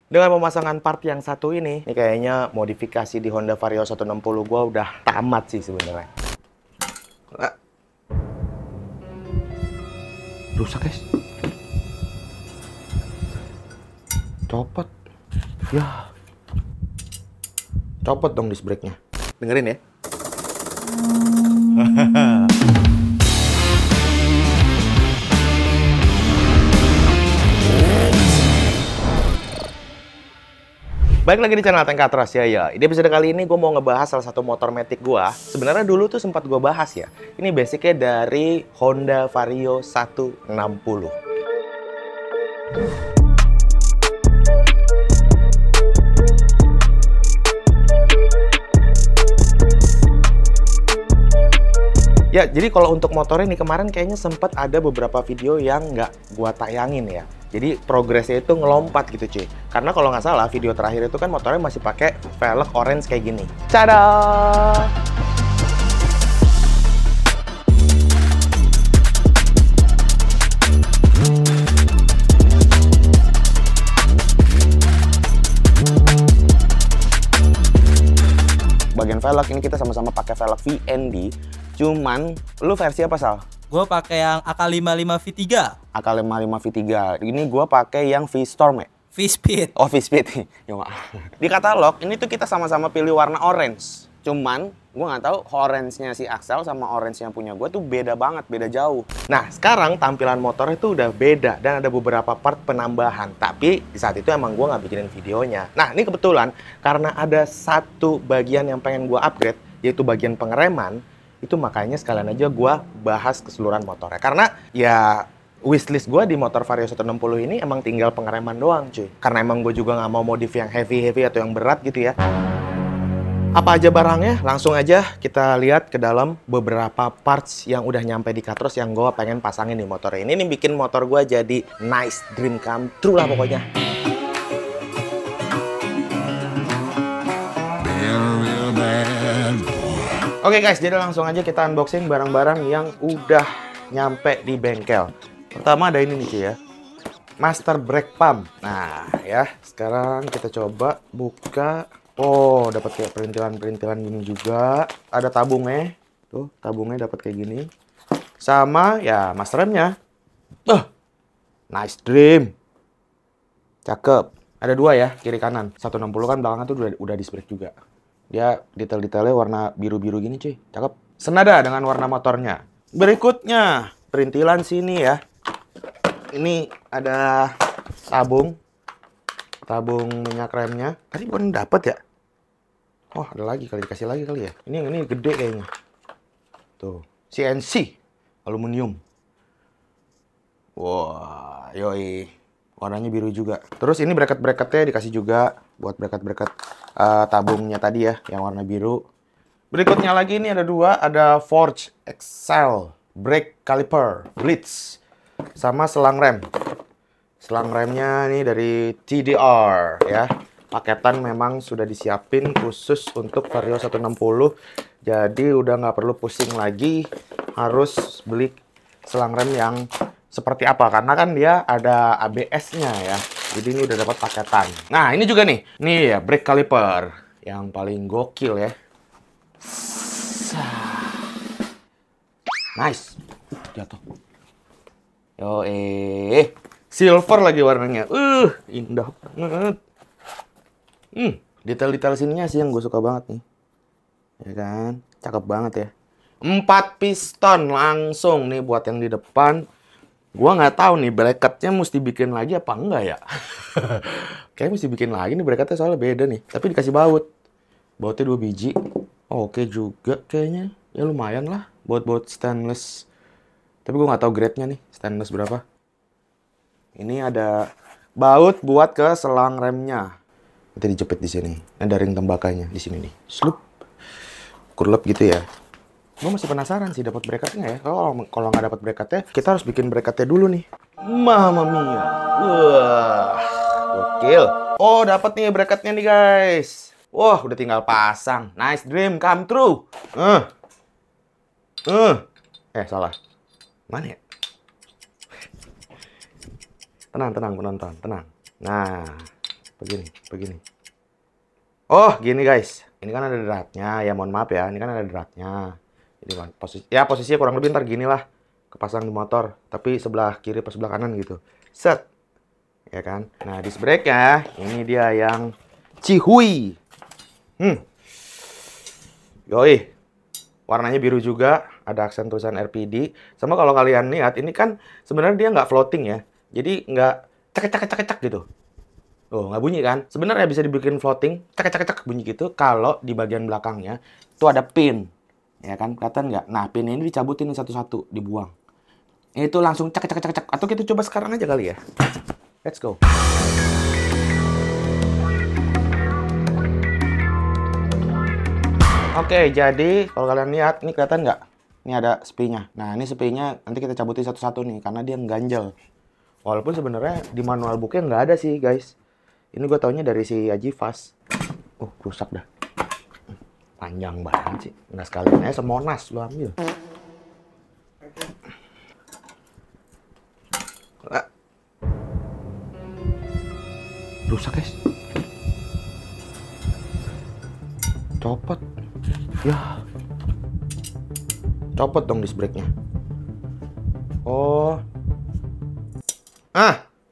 Dengan pemasangan part yang satu ini kayaknya modifikasi di Honda Vario 160 gua udah tamat sih sebenarnya. Rusak, guys. Copot. Ya. Copot dong disc brake-nya. Dengerin ya. Baik lagi di channel Tengkatras ya. Di episode kali ini gue mau ngebahas salah satu motor matic gue. Sebenarnya dulu tuh sempat gue bahas ya. Ini basicnya dari Honda Vario 160. Ya, jadi kalau untuk motornya nih kemarin kayaknya sempat ada beberapa video yang nggak gua tayangin ya. Jadi progresnya itu ngelompat gitu cuy. Karena kalau nggak salah video terakhir itu kan motornya masih pakai velg orange kayak gini. Tada! Bagian velg ini kita sama-sama pakai velg VND. Cuman lu versi apa, Sal? Gue pakai yang AK55 V3. AK55 V3. Ini gua pakai yang V-Storm ya. V-Speed. Oh, V-Speed. Ya maaf. Di katalog ini tuh kita sama-sama pilih warna orange. Cuman gua nggak tahu orange-nya si Axel sama orange yang punya gua tuh beda banget, beda jauh. Nah, sekarang tampilan motornya tuh udah beda dan ada beberapa part penambahan. Tapi di saat itu emang gua nggak bikinin videonya. Nah, ini kebetulan karena ada satu bagian yang pengen gua upgrade, yaitu bagian pengereman. Itu makanya sekalian aja gue bahas keseluruhan motornya. Karena ya wishlist gue di motor Vario 160 ini emang tinggal pengereman doang cuy. Karena emang gue juga nggak mau modif yang heavy atau yang berat gitu ya. Apa aja barangnya? Langsung aja kita lihat ke dalam beberapa parts yang udah nyampe di Katros yang gue pengen pasangin di motor ini. Ini bikin motor gue jadi nice dream come true lah pokoknya. Oke guys, jadi langsung aja kita unboxing barang-barang yang udah nyampe di bengkel. Pertama ada ini nih cuy ya, Master Brake Pump. Nah ya, sekarang kita coba buka. Oh, dapat kayak perintilan-perintilan gini juga. Ada tabungnya, tuh tabungnya dapat kayak gini. Sama ya master remnya. Nice dream. Cakep. Ada dua ya, kiri kanan. 160 kan belakangnya tuh udah disc brake juga. Dia detail-detailnya warna biru-biru gini cuy, cakep. Senada dengan warna motornya. Berikutnya, perintilan sini ya. Ini ada tabung minyak remnya. Tadi bukan dapet ya? Oh, ada lagi kali, dikasih lagi kali ya. Ini gede kayaknya. Tuh, CNC aluminium. Wah, yoi. Warnanya biru juga. Terus ini bracket-bracketnya dikasih juga buat bracket-bracket tabungnya tadi ya, yang warna biru. Berikutnya lagi ini ada dua, ada Forge Excel Brake Caliper Blitz sama selang rem. Selang remnya ini dari TDR ya. Paketan memang sudah disiapin khusus untuk Vario 160. Jadi udah nggak perlu pusing lagi harus beli selang rem yang seperti apa, karena kan dia ada ABS-nya ya. Jadi ini udah dapat paketan. Nah, ini juga nih. Nih ya, brake caliper yang paling gokil ya. Nice. Jatuh. Yo, silver lagi warnanya. Indah banget. Detail-detail sininya sih yang gue suka banget nih. Ya kan? Cakep banget ya. 4 piston langsung nih buat yang di depan. Gua nggak tahu nih bracketnya mesti bikin lagi apa enggak ya. Kayaknya mesti bikin lagi nih bracketnya soalnya beda nih. Tapi dikasih baut. Bautnya 2 biji. Oke juga kayaknya. Ya lumayan lah baut stainless. Tapi gua nggak tahu grade-nya nih. Stainless berapa. Ini ada baut buat ke selang remnya. Nanti dijepit di sini. Ada ring tembakanya di sini nih. Slup. Kurlep gitu ya. Gue masih penasaran sih dapat bracketnya ya. Kalau nggak dapat bracketnya, kita harus bikin bracketnya dulu nih. Mamma mia. Wah, gokil. Oh, dapat nih bracketnya nih guys. Wah, udah tinggal pasang. Nice dream come true. Salah. Mana ya? Tenang penonton, tenang. Nah, begini. Oh, gini guys. Ini kan ada dratnya, ya mohon maaf ya. Ini kan ada dratnya. Jadi posisinya kurang lebih ntar gini lah. Kepasang di motor, tapi sebelah kiri atau sebelah kanan gitu. Set. Ya kan? Nah, disc brake-nya ini dia yang Cihui. Yoi. Warnanya biru juga, ada aksen tulisan RPD. Sama kalau kalian lihat, ini kan sebenarnya dia nggak floating ya. Jadi nggak cek gitu. Oh, nggak bunyi kan? Sebenarnya bisa dibikin floating, cek bunyi gitu. Kalau di bagian belakangnya itu ada pin. Ya kan? Kelihatan nggak? Nah, pin ini dicabutin satu-satu, dibuang. Itu langsung cek. Atau kita coba sekarang aja kali ya. Let's go. Oke, jadi kalau kalian lihat, ini kelihatan nggak? Ini ada sepinya. Nah, ini sepinya nanti kita cabutin satu-satu nih, karena dia ganjel. Walaupun sebenarnya di manual booknya nggak ada sih, guys. Ini gue taunya dari si Ajivas. Rusak dah. Panjang banget sih. Nggak sekalian aja semonas lu ambil. Rusak, guys. Copot. Ya. Copot dong disc brake-nya. Oh.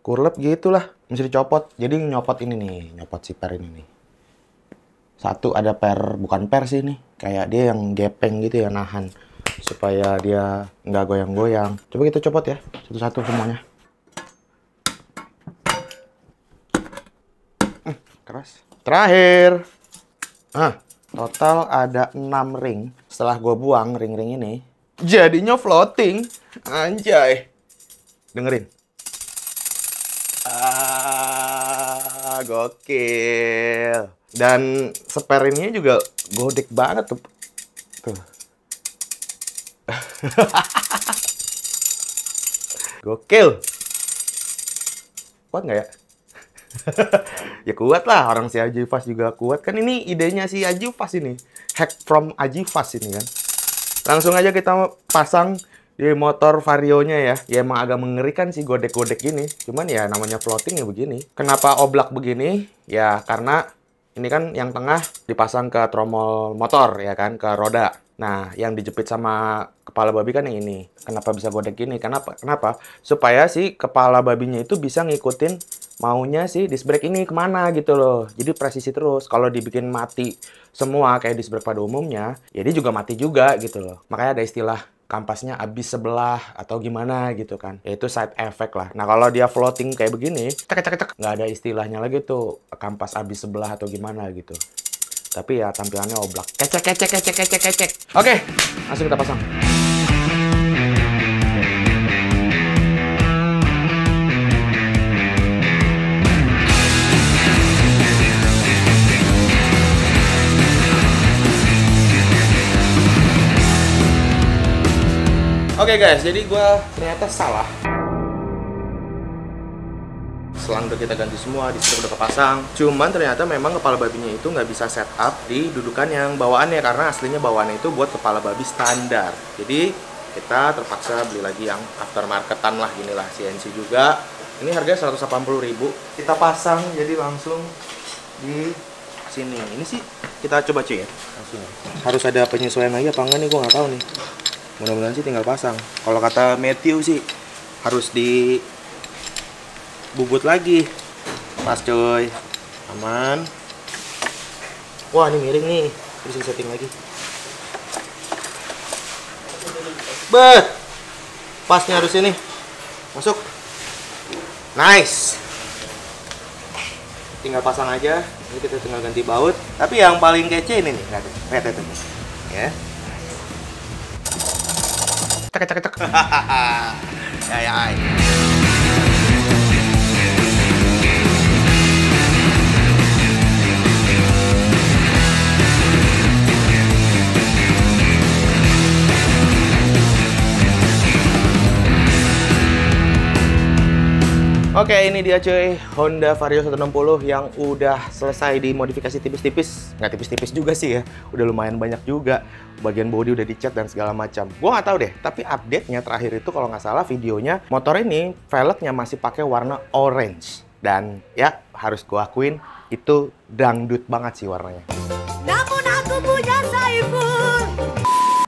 Kurlep gitulah. Mesti dicopot. Jadi nyopot ini nih. Nyopot si per ini nih. Satu ada per. Bukan per sih nih. Kayak dia yang gepeng gitu ya. Nahan. Supaya dia nggak goyang-goyang. Coba kita copot ya. Satu-satu semuanya. Keras. Terakhir. Total ada 6 ring. Setelah gue buang ring-ring ini, jadinya floating. Anjay. Dengerin. Gokil. Dan spare ini juga godek banget tuh. Gokil. Kuat nggak ya? Ya kuat lah, orang si Ajivas juga kuat. Kan ini idenya si Ajivas ini. Hack from Ajivas ini kan. Langsung aja kita pasang di motor Varionya ya. Ya emang agak mengerikan sih godek-godek gini. Cuman ya namanya floating ya begini. Kenapa oblak begini? Ya karena ini kan yang tengah dipasang ke tromol motor ya kan, ke roda. Nah, yang dijepit sama kepala babi kan yang ini. Kenapa bisa godek gini? Kenapa? Supaya si kepala babinya itu bisa ngikutin maunya si disc brake ini kemana gitu loh. Jadi presisi terus. Kalau dibikin mati semua kayak disc brake pada umumnya, ya dia juga mati juga gitu loh. Makanya ada istilah kampasnya habis sebelah atau gimana gitu kan. Yaitu side effect lah. Nah, kalau dia floating kayak begini, cek, nggak ada istilahnya lagi tuh kampas habis sebelah atau gimana gitu. Tapi ya tampilannya oblak. Kecek. Oke, langsung kita pasang. Oke guys, jadi gue ternyata salah. Selang udah kita ganti semua, di situ udah kepasang. Cuman ternyata memang kepala babinya itu nggak bisa setup di dudukan yang bawaannya, karena aslinya bawaannya itu buat kepala babi standar. Jadi kita terpaksa beli lagi yang aftermarketan lah, inilah CNC juga. Ini harganya 180.000. Kita pasang jadi langsung di sini. Ini sih kita coba cuy ya. Langsung. Harus ada penyesuaian lagi apa enggak nih, gue nggak tahu nih. Mudah-mudahan sih tinggal pasang. Kalau kata Matthew sih harus di bubut lagi. Pas coy. Aman. Wah, ini miring nih. Bisa setting lagi. Bet. Pasnya harus ini. Masuk. Nice. Tinggal pasang aja. Ini kita tinggal ganti baut. Tapi yang paling kece ini nih. Lihat itu. Ya. Cek. Ya. Oke, ini dia cuy, Honda Vario 160 yang udah selesai dimodifikasi tipis-tipis. Nggak tipis-tipis juga sih ya, udah lumayan banyak juga. Bagian bodi udah dicat dan segala macam. Gua nggak tahu deh, tapi update-nya terakhir itu kalau nggak salah videonya, motor ini velgnya masih pakai warna orange. Dan ya harus gue akuin itu dangdut banget sih warnanya. Namun aku punya Saiful.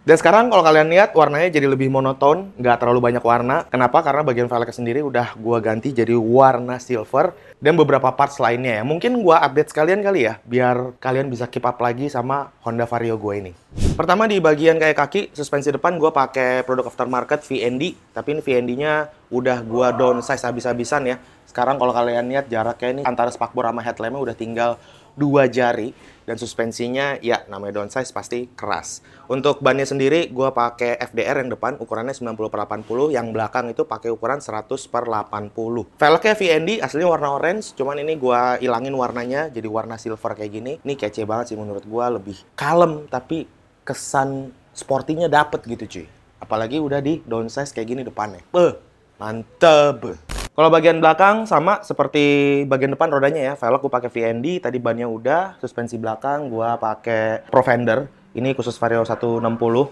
Dan sekarang kalau kalian lihat warnanya jadi lebih monoton, nggak terlalu banyak warna. Kenapa? Karena bagian velgnya sendiri udah gua ganti jadi warna silver dan beberapa parts lainnya ya. Mungkin gua update sekalian kali ya, biar kalian bisa keep up lagi sama Honda Vario gue ini. Pertama di bagian kayak kaki, suspensi depan gua pakai produk aftermarket VND, tapi ini VND-nya udah gua downsize habis-habisan ya. Sekarang kalau kalian lihat jaraknya ini antara spakbor sama headlampnya udah tinggal 2 jari. Dan suspensinya ya namanya downsize pasti keras. Untuk bannya sendiri gue pakai FDR yang depan ukurannya 90/80, yang belakang itu pakai ukuran 100/80. Velgnya VND aslinya warna orange, cuman ini gue ilangin warnanya jadi warna silver kayak gini. Ini kece banget sih menurut gue, lebih kalem tapi kesan sportinya dapet gitu cuy. Apalagi udah di downsize kayak gini depannya. Mantep. Kalau bagian belakang sama seperti bagian depan rodanya ya. Velg gue pakai VND, tadi bannya udah. Suspensi belakang gue pakai Provender. Ini khusus Vario 160.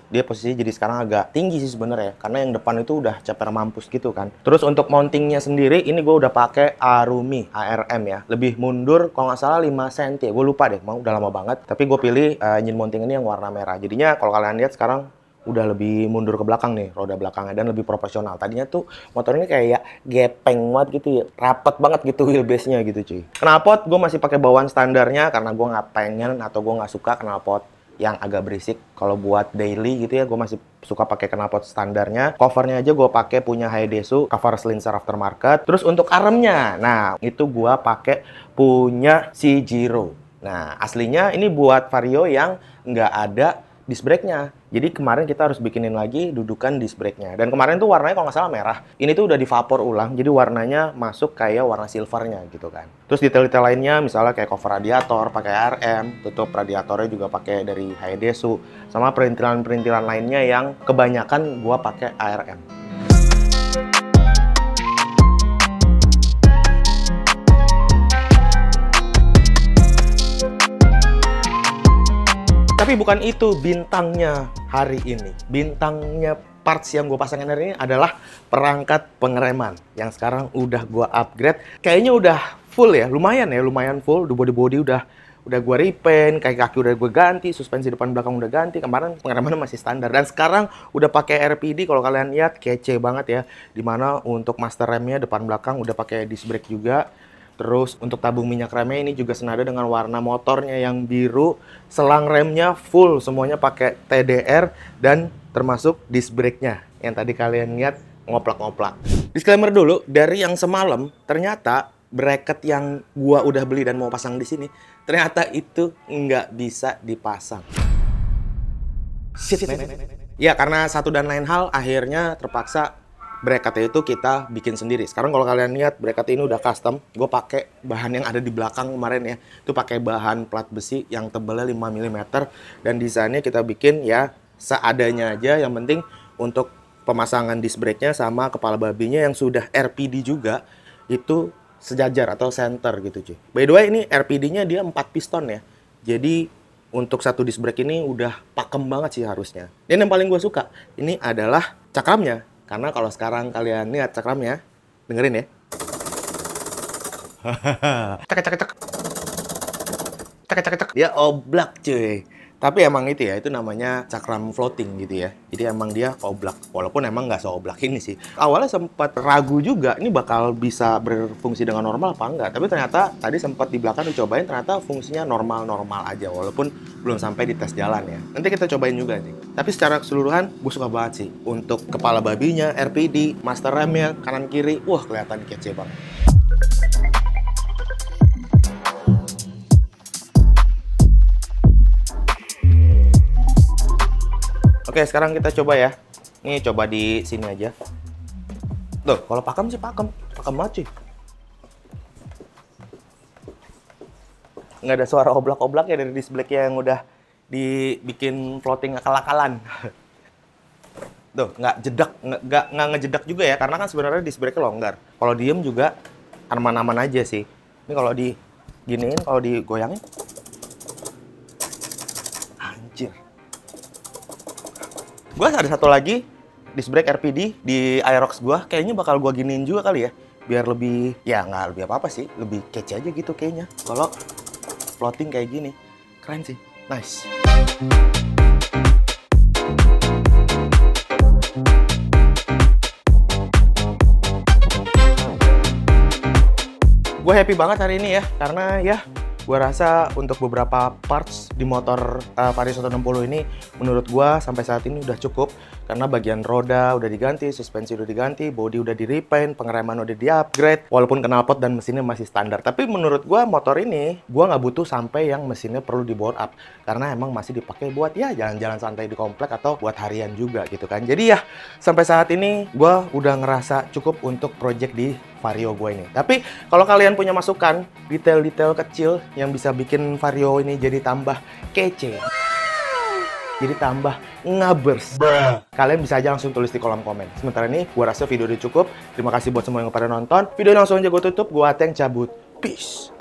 Dia posisinya jadi sekarang agak tinggi sih sebenarnya, karena yang depan itu udah ceper mampus gitu kan. Terus untuk mountingnya sendiri, ini gue udah pakai Arumi ARM ya. Lebih mundur, kalau nggak salah 5 cm ya. Gue lupa deh, udah lama banget. Tapi gue pilih engine mounting ini yang warna merah. Jadinya kalau kalian lihat sekarang udah lebih mundur ke belakang nih, roda belakangnya, dan lebih proporsional. Tadinya tuh motor ini kayak gepeng banget gitu ya, rapet banget gitu wheelbase-nya gitu cuy. Knalpot gue masih pakai bawaan standarnya karena gue nggak pengen atau gue nggak suka knalpot yang agak berisik. Kalau buat daily gitu ya, gue masih suka pakai knalpot standarnya. Covernya aja gue pakai punya Hayadesu, cover Slinger aftermarket. Terus untuk armnya, nah itu gue pakai punya Shijiro. Nah aslinya ini buat Vario yang nggak ada disc brake-nya. Jadi kemarin kita harus bikinin lagi dudukan disc brake-nya. Dan kemarin tuh warnanya kalau nggak salah merah. Ini tuh udah di vapor ulang, jadi warnanya masuk kayak warna silvernya gitu kan. Terus detail-detail lainnya misalnya kayak cover radiator pakai ARM, tutup radiatornya juga pakai dari Hayadesu, sama perintilan-perintilan lainnya yang kebanyakan gua pakai ARM. Tapi bukan itu bintangnya hari ini. Bintangnya parts yang gue pasangin hari ini adalah perangkat pengereman yang sekarang udah gue upgrade. Kayaknya udah full ya, lumayan full. Body udah gue repaint, kaki udah gue ganti, suspensi depan belakang udah ganti. Kemarin pengeremannya masih standar, dan sekarang udah pakai RPD. Kalau kalian lihat kece banget ya. Dimana untuk master remnya depan belakang udah pakai disc brake juga. Terus untuk tabung minyak remnya ini juga senada dengan warna motornya yang biru. Selang remnya full, semuanya pakai TDR dan termasuk disc brake-nya yang tadi kalian lihat ngoplak-ngoplak. Disclaimer dulu, dari yang semalam ternyata bracket yang gua udah beli dan mau pasang di sini ternyata itu nggak bisa dipasang. Shit, man. Ya karena satu dan lain hal akhirnya terpaksa bracket itu kita bikin sendiri. Sekarang kalau kalian lihat bracket ini udah custom. Gue pakai bahan yang ada di belakang kemarin ya. Itu pakai bahan plat besi yang tebalnya 5 mm. Dan desainnya kita bikin ya seadanya aja. Yang penting untuk pemasangan disc brake-nya sama kepala babinya yang sudah RPD juga itu sejajar atau center gitu cuy. By the way ini RPD-nya dia 4 piston ya. Jadi untuk satu disc brake ini udah pakem banget sih harusnya. Dan yang paling gue suka ini adalah cakramnya. Karena kalau sekarang kalian lihat cakramnya, dengerin ya. Cek. Dia oblak cuy. Tapi emang itu ya, itu namanya cakram floating gitu ya. Jadi emang dia oblak. Walaupun emang nggak seoblak ini sih. Awalnya sempat ragu juga, ini bakal bisa berfungsi dengan normal apa enggak. Tapi ternyata tadi sempat di belakang dicobain, ternyata fungsinya normal-normal aja. Walaupun belum sampai di tes jalan ya. Nanti kita cobain juga nih. Tapi secara keseluruhan, gue suka banget sih. Untuk kepala babinya, RPD, master remnya, kanan kiri, wah kelihatan kece banget. Oke, sekarang kita coba ya. Nih, coba di sini aja. Tuh, kalau pakem sih pakem banget sih. Nggak ada suara oblak-oblak ya dari disc brake yang udah dibikin floating akal-akalan. Tuh, nggak ngejedak juga ya, karena kan sebenarnya disc brake longgar. Kalau diem juga aman-aman aja sih. Ini kalau diginiin, kalau digoyangin, anjir. Gue ada satu lagi disc brake RPD di Aerox gue, kayaknya bakal gue giniin juga kali ya. biar lebih, ya nggak lebih apa-apa sih, lebih kece aja gitu kayaknya. Kalau floating kayak gini, keren sih, nice. Gue happy banget hari ini ya, karena ya gue rasa untuk beberapa parts di motor Vario 160 ini menurut gue sampai saat ini udah cukup. Karena bagian roda udah diganti, suspensi udah diganti, bodi udah di repaint, pengereman udah di upgrade. Walaupun knalpot dan mesinnya masih standar, tapi menurut gue motor ini gue nggak butuh sampai yang mesinnya perlu di bore up. Karena emang masih dipakai buat ya jalan-jalan santai di komplek atau buat harian juga gitu kan. Jadi ya sampai saat ini gue udah ngerasa cukup untuk project di Vario gue ini. Tapi kalau kalian punya masukan, detail-detail kecil yang bisa bikin Vario ini jadi tambah kece, jadi tambah ngabers, kalian bisa aja langsung tulis di kolom komen. Sementara ini gue rasa video udah cukup. Terima kasih buat semua yang pada nonton. Video langsung aja gue tutup. Gue Ateng cabut. Peace.